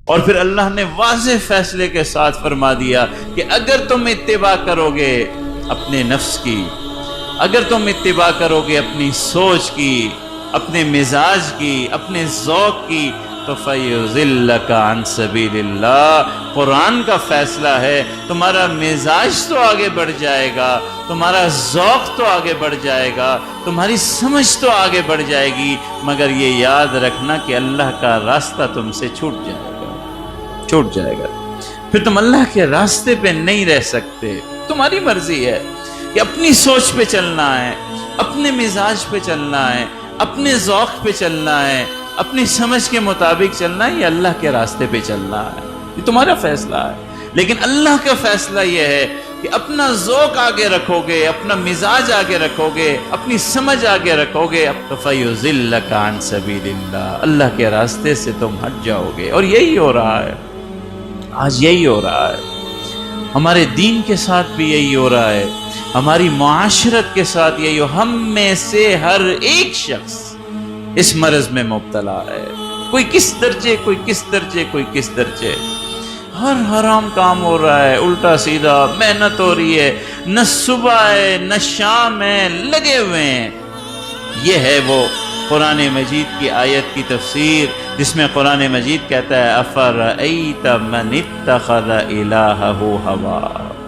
اور پھر اللہ نے واضح فیصلے کے ساتھ فرما دیا کہ اگر تم اتباع کرو گے اپنے نفس کی، اگر تم اتباع کرو گے اپنی سوچ کی، اپنے مزاج کی، اپنے ذوق کی، تو فَيُضِلَّكَ عَن سَبِيلِ اللَّهِ، قرآن کا فیصلہ ہے تمہارا مزاج تو آگے بڑھ جائے گا، تمہارا ذوق تو آگے بڑھ جائے گا، تمہاری سمجھ تو آگے بڑھ جائے گی، مگر یہ یاد رکھنا کہ اللہ کا راستہ تم سے چھوٹ جائے گا، پھر تم اللہ کے راستے پہ نہیں رہ سکتے۔ تمہاری مرضی ہے کہ اپنی سوچ پہ چلنا ہے، اپنے مزاج پہ چلنا ہے، اپنے ذوق پہ چلنا ہے، اپنی سمجھ کے مطابق چلنا ہے، یا اللہ کے راستے پہ چلنا ہے، یہ تمہارا فیصلہ ہے۔ لیکن اللہ کا فیصلہ یہ ہے کہ اپنا ذوق آگے رکھو گے، اپنا مزاج آگے رکھو گے، اپنی سمجھ آگے رکھو گے، فَيُضِلَّكَ عَن سَبِيلِ اللَّهِ، اللہ کے راستے سے تم ہٹ جاؤ گے۔ اور یہی ہو رہا ہے، آج یہی ہو رہا ہے، ہمارے دین کے ساتھ بھی یہی ہو رہا ہے، ہماری معاشرت کے ساتھ یہی ہو، ہم میں سے ہر ایک شخص اس مرض میں مبتلا ہے، کوئی کس درجے، کوئی کس درجے، کوئی کس درجے، ہر حرام کام ہو رہا ہے، الٹا سیدھا محنت ہو رہی ہے، نہ صبح ہے نہ شام ہے، لگے ہوئے ہیں۔ یہ ہے وہ قرآن مجید کی آیت کی تفسیر جس میں قرآن مجید کہتا ہے أَفَرَأَيْتَ مَنِ اتَّخَذَ إِلَٰهَهُ هَوَاهُ،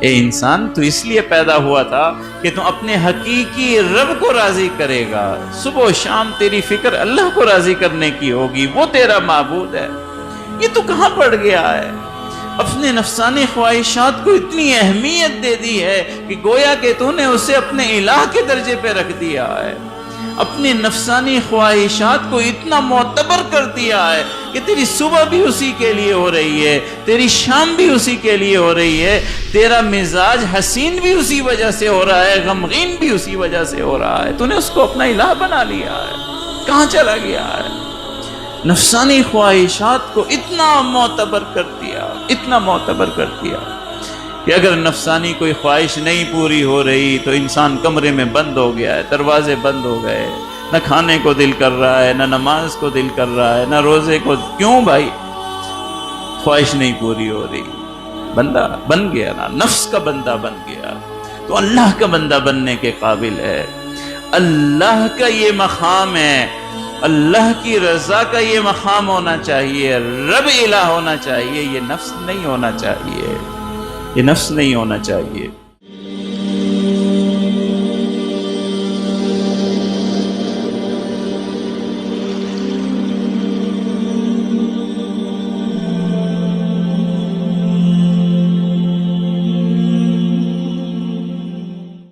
اے انسان تو اس لیے پیدا ہوا تھا کہ تم اپنے حقیقی رب کو راضی کرے گا، صبح و شام تیری فکر اللہ کو راضی کرنے کی ہوگی، وہ تیرا معبود ہے، یہ تو کہاں پڑ گیا ہے؟ اپنے نفسانی خواہشات کو اتنی اہمیت دے دی ہے کہ گویا کہ تو نے اسے اپنے الہ کے درجے پہ رکھ دیا ہے، اپنے نفسانی خواہشات کو اتنا معتبر کر دیا ہے کہ تیری صبح بھی اسی کے لیے ہو رہی ہے، تیری شام بھی اسی کے لیے ہو رہی ہے، تیرا مزاج حسین بھی اسی وجہ سے ہو رہا ہے، غمگین بھی اسی وجہ سے ہو رہا ہے، تو نے اس کو اپنا الہ بنا لیا ہے۔ کہاں چلا گیا ہے؟ نفسانی خواہشات کو اتنا معتبر کر دیا، اتنا معتبر کر دیا کہ اگر نفسانی کوئی خواہش نہیں پوری ہو رہی تو انسان کمرے میں بند ہو گیا ہے، دروازے بند ہو گئے، نہ کھانے کو دل کر رہا ہے، نہ نماز کو دل کر رہا ہے، نہ روزے کو۔ کیوں بھائی؟ خواہش نہیں پوری ہو رہی، بندہ بن گیا نا، نفس کا بندہ بن گیا، تو اللہ کا بندہ بننے کے قابل ہے۔ اللہ کا یہ مقام ہے، اللہ کی رضا کا یہ مقام ہونا چاہیے، رب الہ ہونا چاہیے، یہ نفس نہیں ہونا چاہیے، یہ نفس نہیں ہونا چاہیے۔